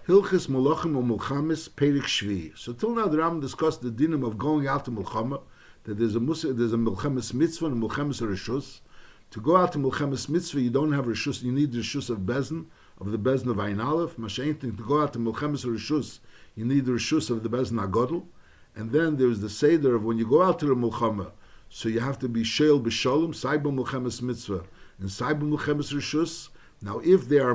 Hilchis Melachim or Mulchamis Perik Shvi. So till now the Ram discussed the dinim of going out to Mulchama, that there's a Mulchamis mitzvah and a Mulchamis rishus. To go out to Mulchamis mitzvah, you don't have rishus, you need the rishus of Bezin, of the Bezin of Ein Aleph. Mashainting, to go out to Mulchamis rishus, you need the rishus of the Bezin Agodl. And then there's the Seder of when you go out to the Mulchama, so you have to be Sheil B'Sholem, Saiba Mulchamis mitzvah, and Saiba Mulchamis rishus. Now, if they are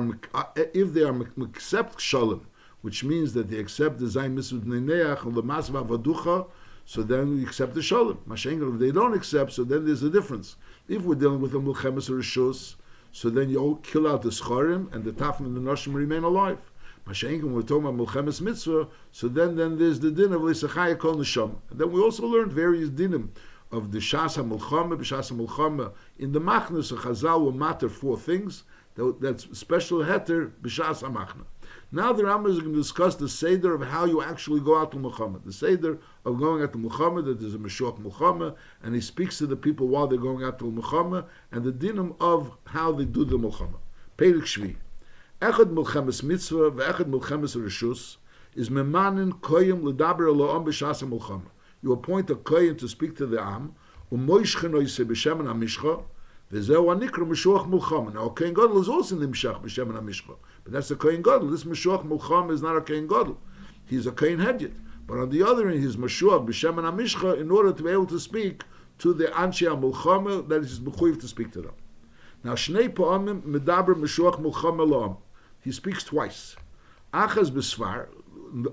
accept shalom, which means that they accept the zayin mitzvah neneach and the masva vaducha, so then we accept the shalom. Mashengar, if they don't accept, so then there's a difference. If we're dealing with a mulchemes or rishus, so then you all kill out the scharim and the tafim and the noshim remain alive. Mashengar, when we're talking about mulchemes mitzvah, so then there's the din of l'isachaya kol neshama. And then we also learned various dinim of the shas ha-mulchama, b'shas ha-mulchama. In the machnas of Chazal will matter four things. That's special heter b'shas hamachna. Now the Rambam is going to discuss the seder of how you actually go out to Muhammad. The seder of going out to Muhammad, that there's a Meshuach Muhammad, and he speaks to the people while they're going out to Muhammad, and the dinim of how they do the Muhammad. Perik Shvi. Echad Mulchemes Mitzvah ve'echad Mulchemes Rishus is memanin koyim l'daber lo'am b'shas Muhammad. You appoint a koyim to speak to the Am, u'moishchen oise b'shemen HaMishcha, V'zeu anikra Meshuach Mulchama. Now, a Kohen Gadol is also nimshach b'shemen HaMishcha. But that's a Kohen Gadol. This Meshuach Mulchama is not a Kohen Gadol. He's a Kohen Hedyot. But on the other hand, he's Meshuach b'shemen HaMishcha in order to be able to speak to the Anshe HaMulchama, that is mechuyev to speak to them. Now, Shnei Pa'amim medaber Meshuach Mulchama lo'am. He speaks twice. Achaz b'svar,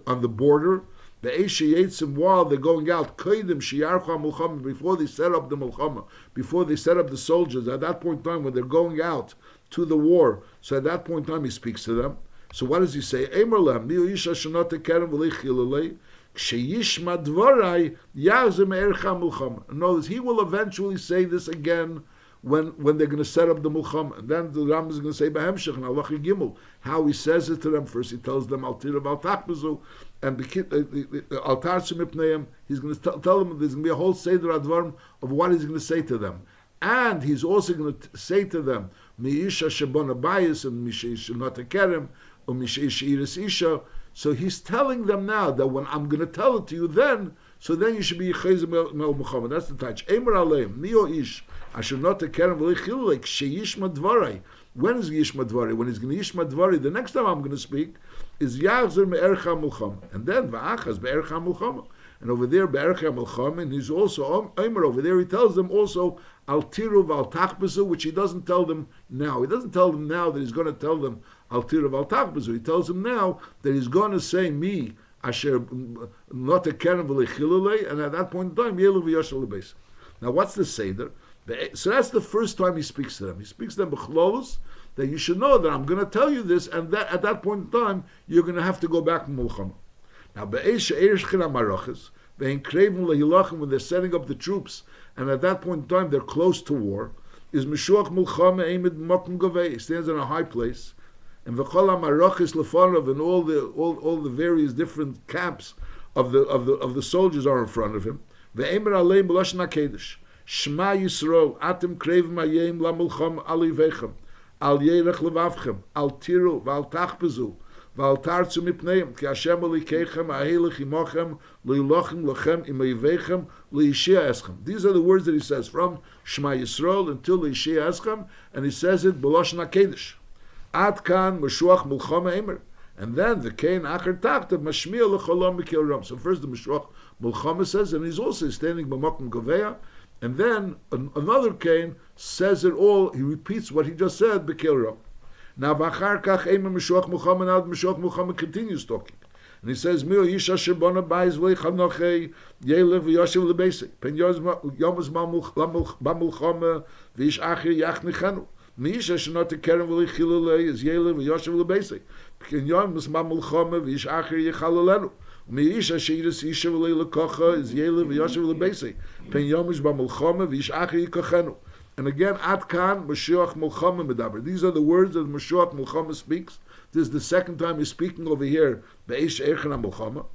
on the border, the Eish while they're going out, Koidim Shiyarcha Mulchama, before they set up the Mulchama, before they set up the soldiers, at that point in time when they're going out to the war, so at that point in time he speaks to them. So what does he say? Eimer lem, Miu Isha Shanot Tekerem V'Leichilulei, Ksheyishma Dvarai Yazim Ercha Mulchama. In other words, he will eventually say this again when they're going to set up the Mulchama. And then the Ram is going to say Behemshech and Allah Gimel, how he says it to them. First he tells them Al Tirav Al Tachbezu, and Al Tarsim Ipneim, he's going to tell them there's going to be a whole Seder Advarim of what he's going to say to them. And he's also going to say to them, Mi'isha Shabon Abayis, and Mishish Notakerem, or Mishish Iris Isha. So he's telling them now that when I'm going to tell it to you then, so then you should be Yechezim Mel Muhammad. That's the touch. Eimer Aleim, Mio Ish, Asher Notakerem V'Leichilulei, Ksheyishma Dvarai. When is Yishma Dvari? When he's going to Yishma Dvari, the next time I'm going to speak is Yachzer Me'ercha Mulchama. And then Va'achaz Be'ercha Mulchama. And over there, Be'ercha Mulchama, and he's also, Omer over there, he tells them also, Al Tiru V'Al Tachbezu, which he doesn't tell them now. He doesn't tell them now that he's going to tell them Al Tiru V'Al Tachbezu. He tells them now that he's going to say, Me, Asher Not a Keren V'Leichilulei, and at that point in time, Yelu V'Yoshel L'Beis. Now what's the Seder? So that's the first time he speaks to them. He speaks to them b'chlolos, that you should know that I'm going to tell you this, and that at that point in time, you're going to have to go back to Mulchama. Now, when they're setting up the troops, and at that point in time they're close to war, is Meshuach Mulchama Eimed Mokum Gavei. He stands in a high place, and V'chol HaMarachis Lefanov, and all the various different camps of the soldiers are in front of him. Ve'emer Aleim B'lashon HaKedesh. Shema Yisrael, Atem Krevim Hayem Lamulcham Alivechem, Al Yerech Levavchem, Al Tiru, Val Tachbezu, Val Tarzu Mipneim, Ki Hashem Alikechem, Ahelech Imochem, Leilochem Lochem, Imayvechem, Leishia Eschem. These are the words that he says from Shema Yisrael until Leishia Eschem, and he says it B'Lashon HaKedesh. Ad Kan Meshuach Mulchama Emer. And then the Kain Acher Tachtav Mashmiel Lecholom Mikil Ram. So first the Meshuach Mulchama says, and he's also standing B'Mokum Govea. And then another Cain says it all. He repeats what he just said. Bekilra. Now v'achar kach ema Meshuach Mulchama. Now Meshuach Mulchama continues talking, and he says, "Mio yisha shebona bayis v'leichanochei yelev v'yoshev lebeisei pen yomas b'mulchama v'ish acher yachnichanu miisha shenot tekeren v'leichilulei is yelev v'yoshev lebeisei pen yomas b'mulchama v'ish acher yechalolenu." Meisha Sheiris Isha Lekocha is Yelev Yoshev Lebesi. Pen Yomish Bamulchama Vish Achi Kochenu. And again, Atkan Meshuach Mulchama Medaber. These are the words that Meshuach Mulchama speaks. This is the second time he's speaking over here. Beish Erchen Mulchama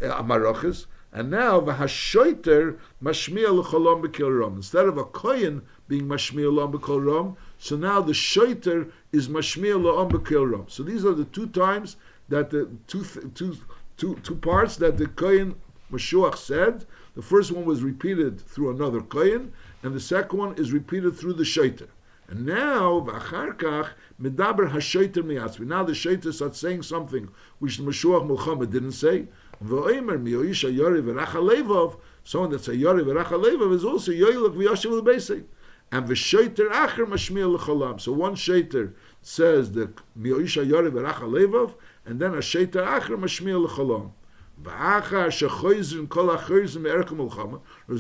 Amarachis. And now V'Hashoiter Mashmiel Lecholom B'Kil Rom. Instead of a Kohen being Mashmiel Lom B'Kil Rom, so now the Shoiter is Mashmiel Lom B'Kil Rom. So these are the two times that the two parts that the Kohen Mashiach said. The first one was repeated through another Kohen, and the second one is repeated through the Shaiter. And now, v'acharkach medaber hashoiter miyatzmi. Now the Shaiter starts saying something which the Mashiach Muhammad didn't say. V'oimer miyoisha yori v'racha levov. Someone that's a yori v'racha levov is also yoilach v'yashiv l'beisei. And v'shoiter acher mashmiel l'cholam. So one Shaiter says the miyoisha yori v'racha levov, and then a Shaiter acher mashmiel l'cholam. There's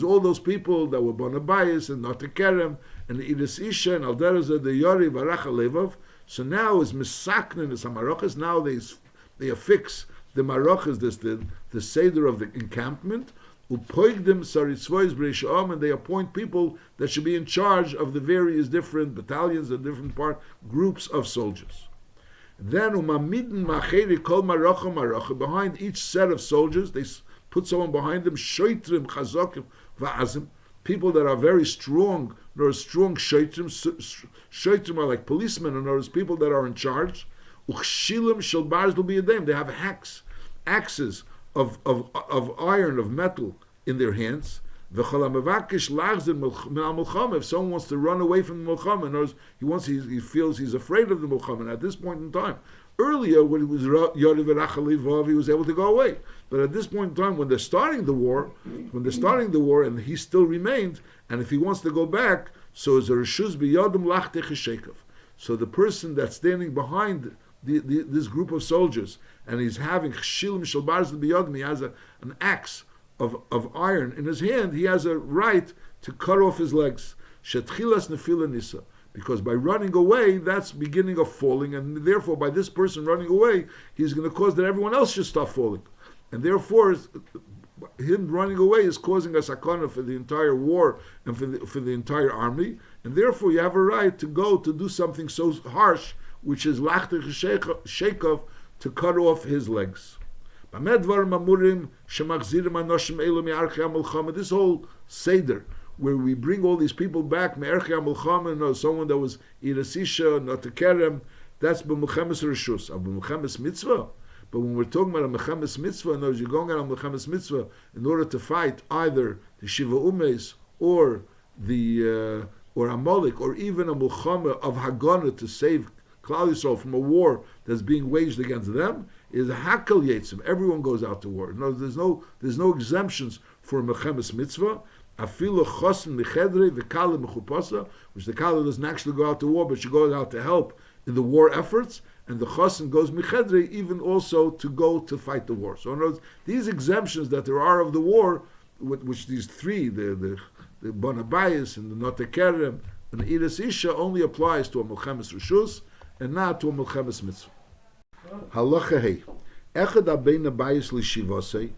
all those people that were Bonabayis and not Kerem and the Idis Isha and Alderazah the Yori Varacha Levov. So now is Misaknin is Hamarachas. Now they affix the Marachas, the Seder of the encampment. Upoigdim Saritzvois B'Reisham, and they appoint people that should be in charge of the various different battalions, the different groups of soldiers. Then umamidin macheri kol maracha maracha, behind each set of soldiers they put someone behind them, shoitrim chazokim va'azim, people that are very strong, nor strong shoitrim. Shoitrim are like policemen, and those people that are in charge. Uchshilim shel barz l'biyadem, they have axes of iron, of metal in their hands. If someone wants to run away from the Melachim, he feels he's afraid of the Melachim. At this point in time, earlier when it was Yori V'Racha Levov, he was able to go away. But at this point in time, when they're starting the war, and he still remained, and if he wants to go back, so is a reshus b'yodem lachtech shekov. So the person that's standing behind this group of soldiers, and he's having shilim shel barz b'yodem, he has an axe of iron in his hand, he has a right to cut off his legs. Shetchilas nefila nisa. Because by running away, that's beginning of falling, and therefore by this person running away, he's going to cause that everyone else should stop falling. And therefore, him running away is causing a sakana for the entire war and for the entire army, and therefore you have a right to go to do something so harsh, which is lachter shekov, to cut off his legs. This whole Seder, where we bring all these people back, someone that was Irasisha, not a Kerem, that's b'Melchemes Rishus. B'Melchemes Mitzvah. But when we're talking about a Melchemes Mitzvah, in other words, you're going out on Melchemes Mitzvah in order to fight either the Shiva Umes or the or Amalek, or even a Melchama of Hagana to save Klal Yisrael from a war that's being waged against them, is a Hakal Yetzim. Everyone goes out to war. No, there's no exemptions for a Melchemes Mitzvah. Afilu Chosin Mechedre v'Kala Mechupasa, which the Kala doesn't actually go out to war, but she goes out to help in the war efforts, and the Chosin goes Mechedre even also to go to fight the war. So in other words, these exemptions that there are of the war, which these three, the Bonabayis and the Notekerem and the Iris Isha, only applies to a Melchemes Rishus and not to a Melchemes Mitzvah. Halacha Hey, Echad Abein Abayis L'Shivosei,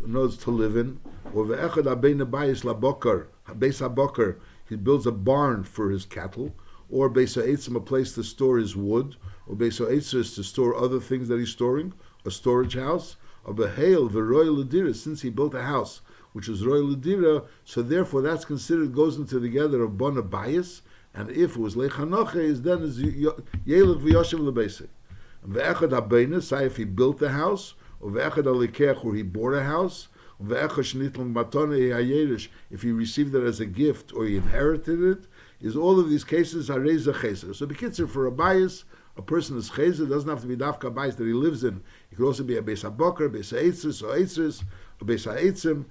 knows to live in, or ve'echad abein abayis labokar, beis habokar, he builds a barn for his cattle, or beis ha'etzim, a place to store his wood, or beis ha'etzim to store other things that he's storing, a storage house, or beheil v'roy l'dira, since he built a house which is roy l'dira, so therefore that's considered, goes into the together of bon abayis, and if it was lechanoche, then is yelech v'yoshev l'beisei. Ve'echad abein, say if he built the house, or ve'echad alikech, where he bought a house, or ve'echad shnitlam matone hayerish, if he received it as a gift or he inherited it, is all of these cases are reza cheser. So b'kitzur, for a bias, a person is cheser, doesn't have to be dafka bias that he lives in. It could also be a beis habokar, beis ha'etzis, or eitzis, or beis ha'etzim,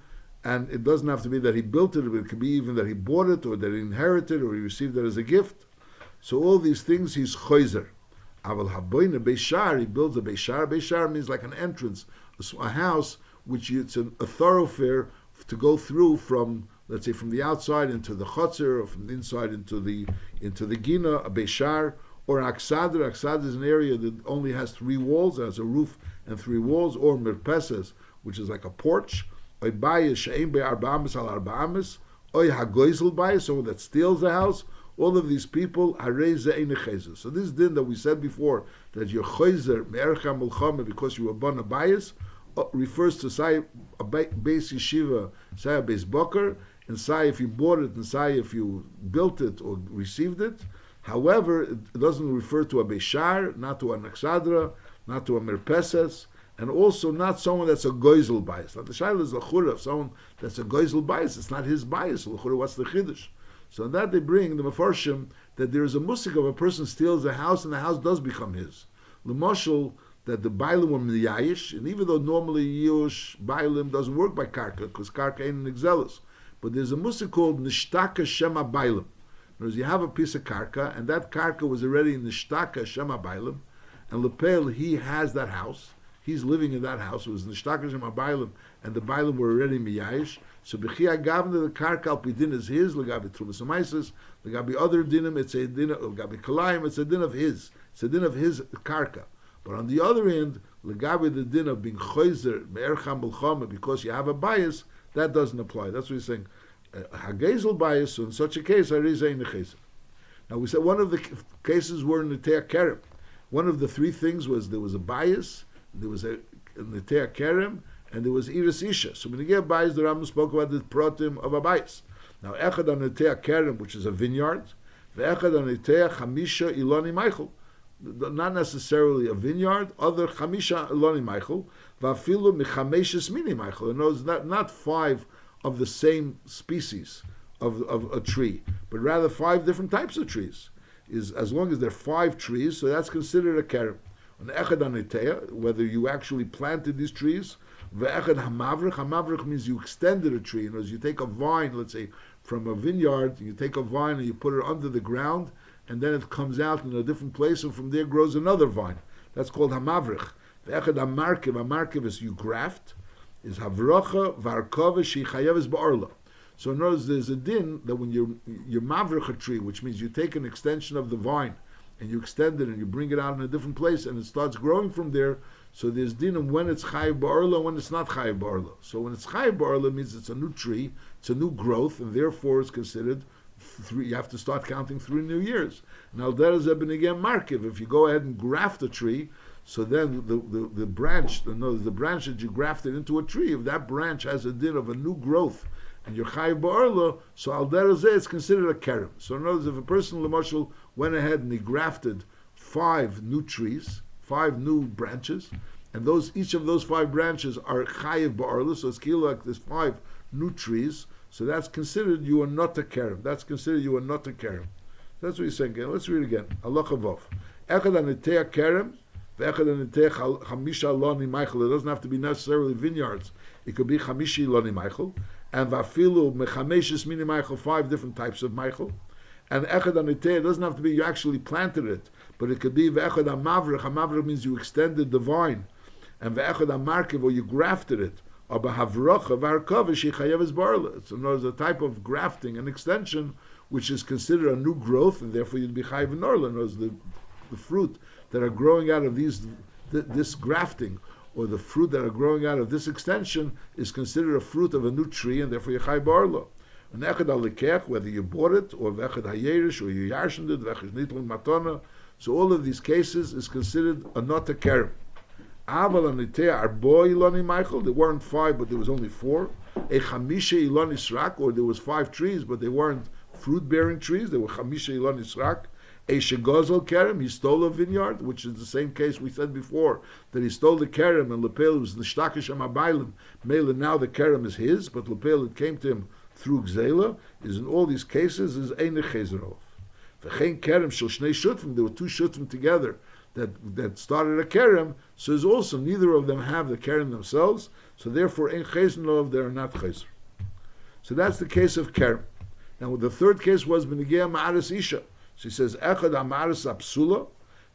and it doesn't have to be that he built it, but it could be even that he bought it, or that he inherited, or he received it as a gift. So all these things he's cheser. Aval haboyne beishar, he builds a beishar. Beishar means like an entrance, a house which it's a thoroughfare to go through from, let's say, from the outside into the chotzer, or from the inside into the gina, a beishar, or an aksadr. Aksadr is an area that only has 3 walls, has a roof and 3 walls, or mirpeses, which is like a porch. Oy bayis she'ein be'arba'amis al arba'amis, oy hagoizel bayis, someone that steals the house. All of these people are reise ein chezer. So this din that we said before, that you're chezer me'ercha mulchama because you were bon abayis, refers to say a beis yeshiva, say a beis boker, and say if you bought it, and say if you built it or received it. However, it doesn't refer to a beishar, not to an aksadra, not to a mirpeses, and also not someone that's a goizel bias. Now the shaila is l'chura of someone that's a goizel bias. It's not his bias. L'chura, what's the chiddush? So in that they bring the mefarshim that there is a musik of a person steals a house and the house does become his. L'moshel, that the bailim were miyayish, and even though normally yush bailim doesn't work by karka because karka ain't an exelis, but there's a musik called nishtaka shema bailim. In other words, you have a piece of karka, and that karka was already nishtaka shema bailim, and lepel he has that house. He's living in that house. It was nishtaka shema bailim, and the bailim were already miyayish. So b'chia gavna the karka al pidin is his. Legabi trumas amaises. Legabi other dinim, it's a din. Legabi kalayim, it's a din of his. It's a din of his karka. But on the other end, legabi the din of being choizer me'ercham b'lchama because you have a bias, that doesn't apply. That's what he's saying. Hagezel bias. So in such a case, harizayin necheser. Now we said one of the cases were in the te'ah kerem. One of the three things was there was a bias, there was a te'ah kerem, and there was iris isha. So when you get bias, the Rambam spoke about the protim of a bias. Now echad on the te'ah kerem, which is a vineyard, ve'echad on the te'ah chamisha iloni meichel. Not necessarily a vineyard, other chamisha iloni meichel, vafilu michameshes mini meichel. In other words, not five of the same species of a tree, but rather five different types of trees. Is as long as there are five trees, so that's considered a kerem. An echad anitea, whether you actually planted these trees, ve'echad hamavrich means you extended a tree. In other words, you take a vine, let's say, from a vineyard, you take a vine and you put it under the ground, and then it comes out in a different place, and from there grows another vine. That's called hamavrich. Ve'echad hamarkiv is you graft, is havrocha varkova shechayev ba'orla. So in other words, there's a din that when you mavrich a tree, which means you take an extension of the vine and you extend it and you bring it out in a different place and it starts growing from there. So there's din of when it's chayiv ba'orla and when it's not chayiv ba'orla. So when it's chayiv ba'orla, it means it's a new tree, it's a new growth, and therefore it's considered three. You have to start counting 3 new years. Now there is a benigam markiv. If you go ahead and graft a tree, so then the branch, the branch that you grafted into a tree, if that branch has a din of a new growth, and you're chayiv ba'orla, so al derazeh it's considered a kerem. So in other words, if a person l'mashal went ahead and he grafted 5 new trees, 5 new branches, and each of those 5 branches are chayiv ba'orla, so it's like there's 5 new trees, so that's considered you are not a kerem. That's considered you are not a kerem. That's what he's saying again. Let's read it again. Allah chavav. Echad anitea kerem, ve'echad anitea chamisha loni meichel. It doesn't have to be necessarily vineyards. It could be chamishi loni meichel. And vafilu mechameshes mini meichel, 5 different types of meichel. And echad anitea, it doesn't have to be you actually planted it, but it could be ve'echad amavrich. Amavrich means you extended the vine. And ve'echad amarkiv, or you grafted it. Or behavrocha varkova shechayev barla. So there's a type of grafting and extension which is considered a new growth, and therefore you'd be chayev norla. The fruit that are growing out of this grafting, or the fruit that are growing out of this extension, is considered a fruit of a new tree, and therefore you're chayev barla. And echad alikech, whether you bought it, or vechad hayerish, or you yarshened it, vechad nitlun matona. So all of these cases is considered a not a kerem. Aval anitea arbo iloni Michael. There weren't 5, but there was only 4. A chamisha iloni srak, or there was 5 trees, but they weren't fruit-bearing trees. They were chamisha iloni srak. A shegozel kerem, he stole a vineyard, which is the same case we said before, that he stole the kerem, and lepel was nishtakash amabaylim. Mele, now the kerem is his, but lepel, it came to him through gzela. Is in all these cases is ein chezerov. V'chein kerem shel shnei shutfim. There were 2 shutfim together that started a kerem, so is also neither of them have the kerem themselves, so therefore ein chezerov, they are not chezer. So that's the case of kerem. Now the third case was benigea ma'aris isha. So he says echad amaris apsula,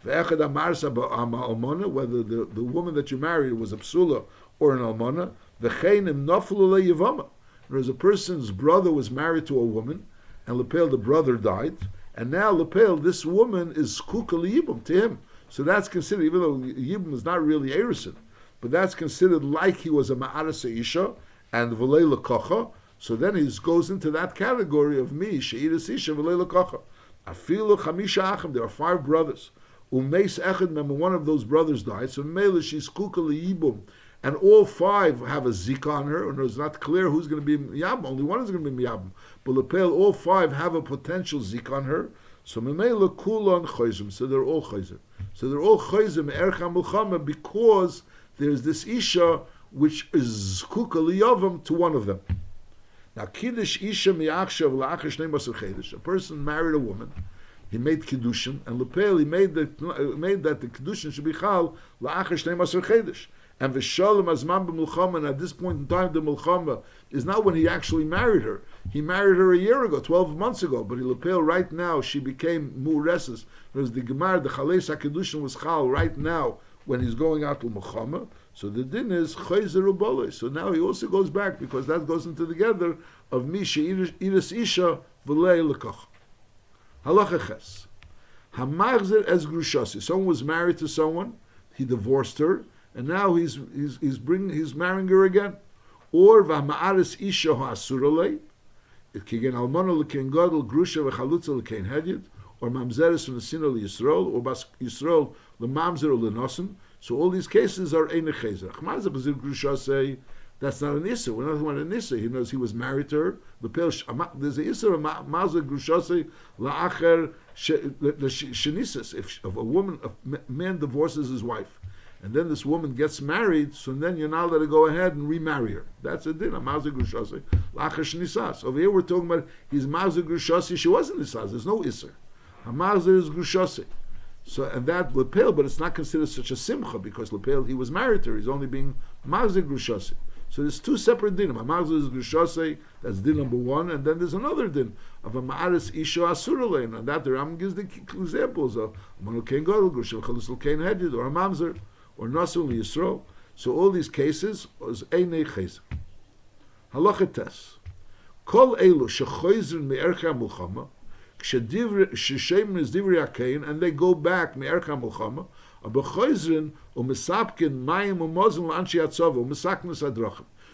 ve'echad amaris almona, whether the woman that you married was a psula or an almona, v'chein im naflu leyavama. Whereas a person's brother was married to a woman, and lepel, the brother died, and now lepel, this woman is kuka liyibum to him. So that's considered, even though Yibum is not really Erison, but that's considered like he was a Ma'aras Isha and V'lei L'kocha. So then he goes into that category of me, She'iris Isha V'lei L'kocha. Afilu Chamisha Achim, there are 5 brothers. Umeis Echad, remember one of those brothers died, so Mele she's Kuka L'Yibum. And all 5 have a zik on her, and it's not clear who's going to be Miyabim. Only one is going to be Miyabim. But Lepel, all 5 have a potential zik on her. So Memela Kulon Chayzim, so they're all Chayzim. So they're all chayzer me'erech hamulchama because there's this isha which is zkuka liyavam to one of them. Now, kiddush isha mi'achshav la'achar shnei masur chedesh. A person married a woman, he made kiddushin, and lepel he made that the kiddushin should be chal la'achar shnei masur chedesh. And v'shalom azman b'mulchama, and at this point in time, the mulchama is not when he actually married her. He married her a year ago, 12 months ago, but lepel right now she became mureses. Whereas the gemar, the chales hakiddushin was chal right now when he's going out to mulchama. So the din is chayzer u'bolei. So now he also goes back because that goes into the gather of mi she'iris isha v'lei lekach. Halacha ches. Hamachzer es grushasi. Someone was married to someone, he divorced her, and now he's marrying her again. Or v'hama'aris isha ha'asuralei. Kigen almana l'kein gadol grusha v'chalutza l'kein hedyet. Or mamzeres v'nesina l'Yisrael. Or bas Yisrael l'mamzer l'nosim. So all these cases are ein chezer. Achmazah b'zir grusha say that's not an issa. We're not talking about an issa. He knows he was married to her. There's an issa of mazah grusha say la'acher shenisis. If a woman, a man divorces his wife, and then this woman gets married, so then you're not allowed to go ahead and remarry her. That's a din. Mazah grusha say la'acher shenisas. Over here we're talking about his mazah grusha say she wasn't nisas. There's no issa. Hamazah is grusha say. So, and that lepel, but it's not considered such a simcha because lepel, he was married to her. He's only being mazig grushase. So there's two separate dinim. A mazig is grushase, that's din number one, and then there's another din of a ma'aris isha asuralein, and that the Ram gives the examples of manu kein gadol grusha v'chalusel kein hedid, or a mamzer, or nasul yisro. So all these cases is einei chayzer. Halacha tes. Kol elu shechoyzrin me'ercha mulchama, and they go back me'ercha mulchama,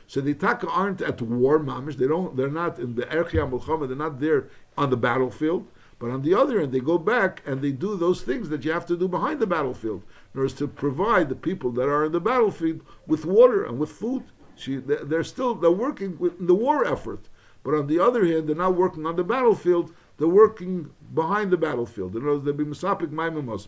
so the taka aren't at war mamish. They're not in the ercha mulchama. They're not there on the battlefield. But on the other end, they go back and they do those things that you have to do behind the battlefield, in order to provide the people that are in the battlefield with water and with food. They're working with the war effort. But on the other hand, they're not working on the battlefield. They're working behind the battlefield. In other words, they'll be misapik maimim.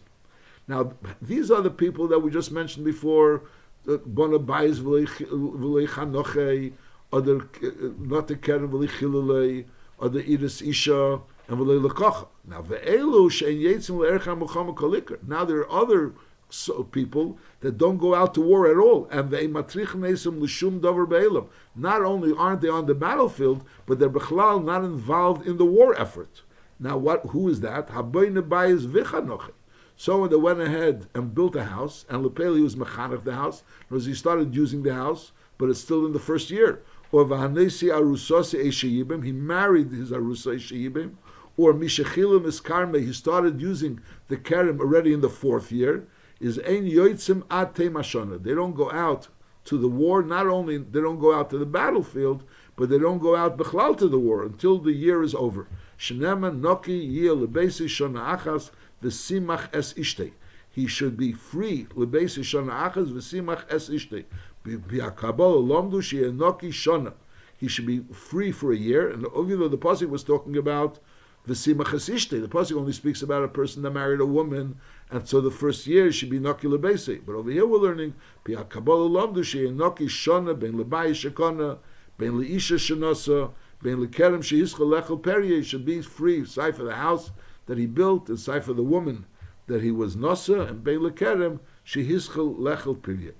Now, these are the people that we just mentioned before. Bona bayis v'lei chanochei, other not the keren v'lei chilulei, other iris isha and v'lei lekocha. Now, ve'elu she'en yetzim le'ercha muchama kolikar. Now there are other people that don't go out to war at all, and they matrich nesim l'shum davar be'elam. Not only aren't they on the battlefield, but they're b'chlal not involved in the war effort. Now, who is that? Habayne bayis v'chanochi. Someone that went ahead and built a house, and lepeli was mechanech the house, because he started using the house, but it's still in the first year. Or v'hanesi arusasi eishayibim, he married his arusa eishayibim. Or mishachilim iskarme, he started using the kerem already in the fourth year. Is ein yoitzim ad teimashana. They don't go out to the war. Not only they don't go out to the battlefield, but they don't go out b'chlal to the war until the year is over. Shnema noki yil lebeisi shana achas v'simach es ishtei. He should be free lebeisi shana achas v'simach es ishtei. B'akabal lomdu she'enoki shana. He should be free for a year. And even though the pasuk was talking about v'simach es ishtei, the pasuk only speaks about a person that married a woman. And so the first year should be Noki Lebese. But over here we're learning Pia Kabbalah Lamdu Noki Shona Ben Lebai Shekona Ben Leisha Shanasa Ben Lekerem Shehischel Lechel Perye should be free, side for the house that he built and side for the woman that he was Nasa, and Ben Lekerem Shehischel Lechel Perye.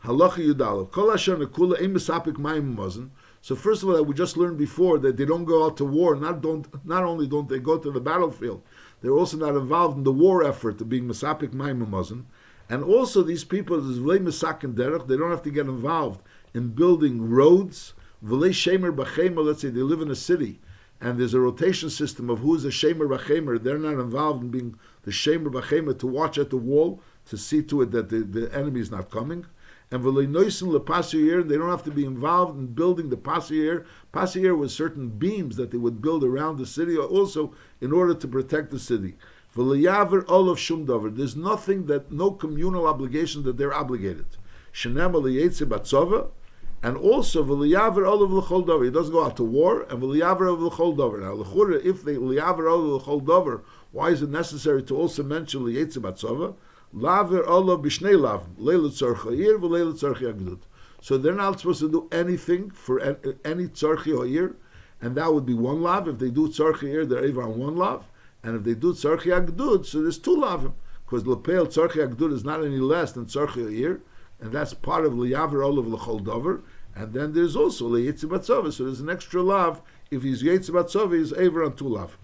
Halacha Yudalav Kol Asher Nekula Ein Mesapik Mayim Mazon. So first of all, we just learned before that they don't go out to war. Not only don't they go to the battlefield, they're also not involved in the war effort of being Masapik Maimamazan. And also these people, there's V'lei Masak and Derech, they don't have to get involved in building roads. V'lei Shemer B'chemer, let's say they live in a city, and there's a rotation system of who's a Shemer B'chemer. They're not involved in being the Shemer B'chemer to watch at the wall, to see to it that the enemy is not coming. And v'lei noisen lepasir, they don't have to be involved in building the pasir. Pasir was certain beams that they would build around the city, also in order to protect the city. V'lei yaver olav shum davar. There's nothing no communal obligation that they're obligated. Shenem aliyetze batzova, and also v'lei yaver olav l'chol davar. He doesn't go out to war, and v'lei yaver olav l'chol davar. Now l'chura, if they yaver olav l'chol davar, why is it necessary to also mention liyetze batzova? Laver olav b'shnei lav, leila tzorcha ir v'leila tzorcha agdud. So they're not supposed to do anything for any tzorchi ha'ir, and that would be one lav. If they do tzorchi ir, they're over on one lav, and if they do tzorchi agdud, so there's two lavim, because lepel tzorchi agdud is not any less than tzorchi ha'ir, and that's part of liyaver olav l'chol dover. And then there's also leyitzi batzova, so there's an extra lav. If he's yitzi batzova, he's over on two lav.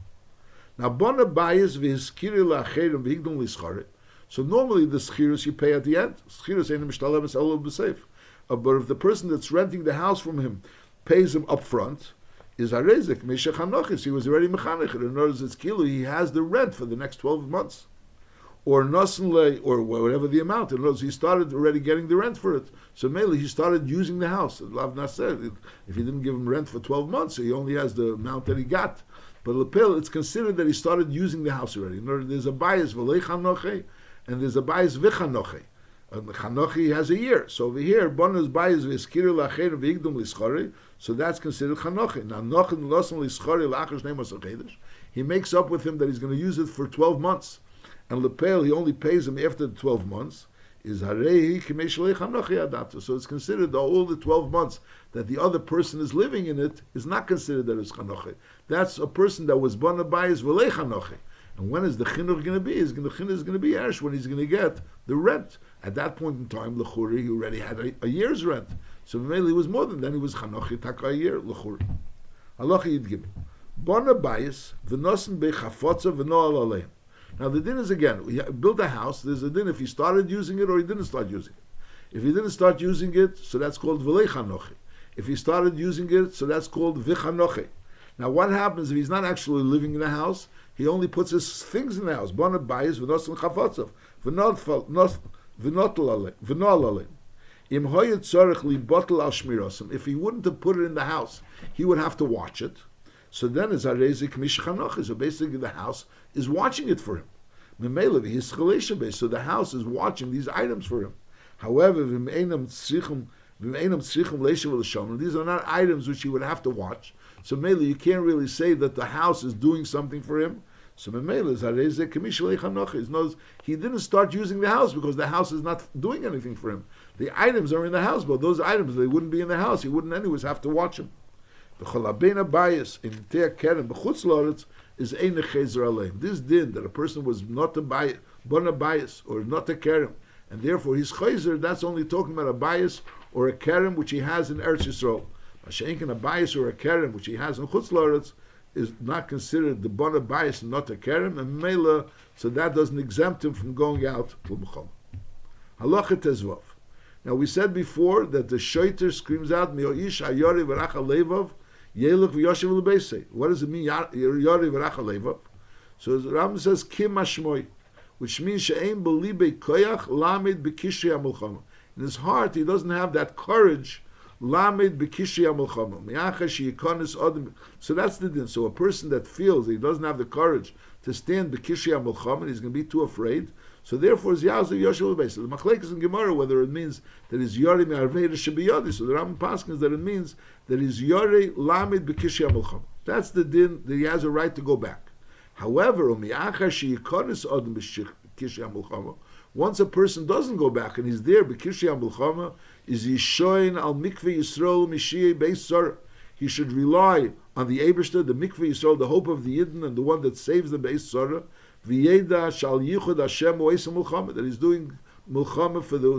Now bona bayis v'hiskiri la'acherim v'higdom l'schare. So normally the schirus you pay at the end. Schirus ain't mishtalem es olav b'seif. But if the person that's renting the house from him pays him up front, is harezik mishach hanochis. He was already mechanech. In other words, it's kilu. He has the rent for the next 12 months, or nosenle, or whatever the amount. In other words, he started already getting the rent for it. So mainly he started using the house. Lav Naser. If he didn't give him rent for 12 months, so he only has the amount that he got. But lepel, it's considered that he started using the house already. In other words, there's a bias v'lei chanoche, and there's a bias v'chanoche. Chanochi has a year. So over here, bonus bias v'eskir la'acher v'igdum l'schari. So that's considered chanochi. Now, nochin l'osam l'schari la'achar shnei masar chedesh. He makes up with him that he's going to use it for 12 months. And lepel, he only pays him after the 12 months. Is harehi k'mei shalei chanochi adata. So it's considered that all the 12 months that the other person is living in it is not considered that it's chanochi. That's a person that was bona bias v'lei chanochi. And when is the chinuch going to be? The chinuch is going to be Eresh when he's going to get the rent. At that point in time, l'churi, he already had a year's rent. So mainly it was more than that. He was chanochi taka a year, l'churi. Halacha yid gimel. Bona bayis, v'nosen bechafotza v'noal aleim. Now the din is again, we built a house, there's a din if he started using it or he didn't start using it. If he didn't start using it, so that's called v'lei chanochi. If he started using it, so that's called v'chanochi. Now what happens if he's not actually living in the house? He only puts his things in the house. Bona bayis v'nosen chafotzav v'noal aleim. Im hoyet tzorech li botel al shmirosim. If he wouldn't have put it in the house, he would have to watch it. So then it's harezik mishchanochi. So basically the house is watching it for him. Memelev his chalesha base. So the house is watching these items for him. However, these are not items which he would have to watch. So mainly you can't really say that the house is doing something for him. So memele is harezek k'mishalei chanochi. Knows he didn't start using the house because the house is not doing anything for him. The items are in the house, but those items they wouldn't be in the house. He wouldn't anyways have to watch them. The cholabena bias in te'ah keren b'chutz la'aretz is ein nechezer aleim. This din that a person was not a bias, bona bias or not a keren, and therefore he's chayzer. That's only talking about a bias or a keren which he has in Eretz Yisrael. Mashenkin a bias or a keren which he has in chutz la'aretz is not considered the bona bias and not a keren, and mela, so that doesn't exempt him from going out to B'chol. Halacha tezvav. Now we said before that the shoiter screams out, Mi'o'ish ha'yori v'rach ha'levav, yelech v'yoshev l'beisei. What does it mean, yori v'rach ha'levav? So the Rambam says, Kim ha'shmoi, which means she'ein b'libei koyach lamed b'kishri ha'mulchama. In his heart, he doesn't have that courage, lamed b'kishri ha'mulchama. Mi'acha she'yikonis odem. So that's the din. So a person that feels that he doesn't have the courage to stand b'kishri ha'mulchama, he's going to be too afraid. So therefore, it's Yazu Yoshua Beis. The Machlekes in Gemara, whether it means that he's Yori Me'arvei Shebiyodi. So the Rambam paskins that it means that he's Yori Lamed B'Kishi HaMulcham. That's the din that he has a right to go back. However, once a person doesn't go back and he's there B'Kishi HaMulchama, is Yishoin Al Mikveh Yisrael Mishiyeh Beis Zora. He should rely on the Ebershter, the Mikveh Yisrael, the hope of the Yidden, and the one that saves the Beis Zora. V'yeda shal yichud Hashem oisem mulchama, that he's doing mulchama for the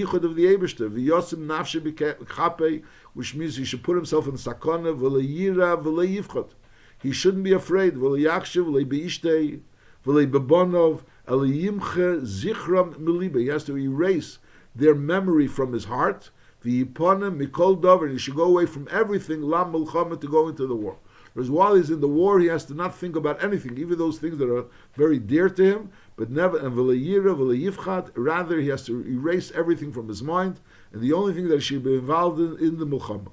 yichud of the Eibishter. V'yosim nafshe b'chapei, which means he should put himself in sakana. V'leyira v'leyivchot. He shouldn't be afraid. V'leyakshiv v'leybeishtei v'leybebonov eliyimche zichram milibe. He has to erase their memory from his heart. V'yiponem mikol dover. He should go away from everything lam mulchama to go into the war. Whereas while he's in the war, he has to not think about anything, even those things that are very dear to him, but never, and v'leyira, v'leyivchat, rather he has to erase everything from his mind, and the only thing that he should be involved in the mulchama.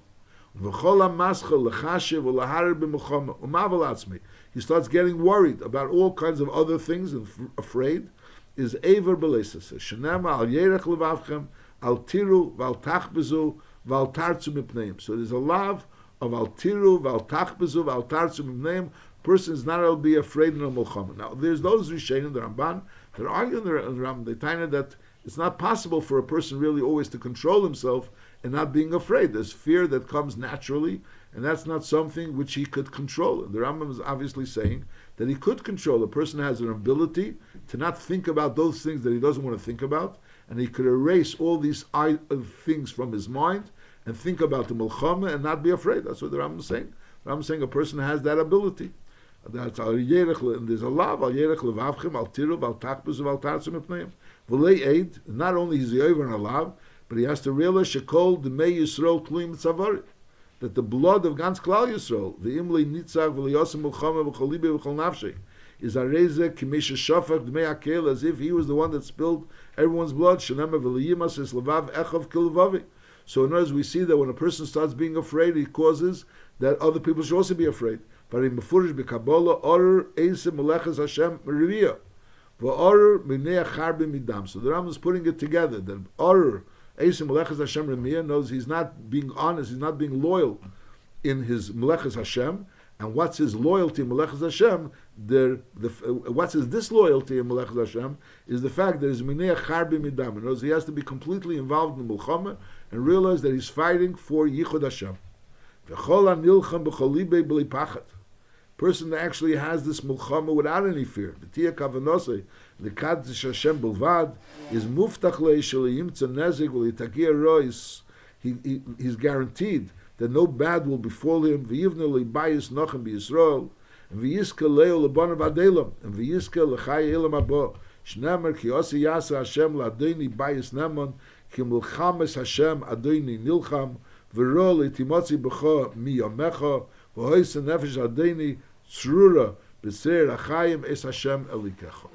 He starts getting worried about all kinds of other things and afraid, is Ever Belesis. Shenema al yerech levavchem, al tiru, val tachbezu, val tartzu mipneim. So there's a lav of al tiru, val tachbezu, val tartzu mipneim. Person is not able to be afraid in a mulchama. Now there's those Rishonim, the Ramban, They're arguing the Ram. They tell you that it's not possible for a person really always to control himself and not being afraid. There's fear that comes naturally, and that's not something which he could control. The Rambam is obviously saying that he could control. A person has an ability to not think about those things that he doesn't want to think about, and he could erase all these things from his mind and think about the Melchama and not be afraid. That's what the Rambam is saying. The Rambam is saying a person has that ability. That's al yerech, and there's a lav al yerech levavchem al tiruv al takbuz al tarzim epneim. V'lei eid. Not only is he over an alav, but he has to realize shekol demei Yisrael tluim tzavari, that the blood of Gans Klal Yisrael, the imli nitzach v'liyosim mulchama v'cholibe v'chol nafshei, is areze kimisha shafach demei akel, as if he was the one that spilled everyone's blood. Shenema v'liyimas es levav echav kilvavi. So in other words, we see that when a person starts being afraid, he causes that other people should also be afraid. So the Rambam is putting it together that knows he's not being honest, he's not being loyal in his Melechas Hashem. And what's his loyalty in Melechas Hashem? What's his disloyalty in Melechas Hashem is the fact that he's minei charbi midam. In other words, he has to be completely involved in the Mulchama and realize that he's fighting for Yichud Hashem. Person that actually has this Mulchama without any fear. The kavanose, the kaddish Hashem bilvad, is muftach leishali yimtza nezik v'litagia rois. He's guaranteed that no bad will befall him. V'yivna lebayis nochem b'Yisrael, and v'yiska leo lebanav adelam, and v'yiska lechai elam abo. Shnemer ki osi yasa Hashem la'adoni bayis neman, ki mulchames Hashem adoni nilcham, v'ro letimotzi b'cho miyamecha, v'hoysa nefesh adoni tzrura b'seir achayim es Hashem elikecha.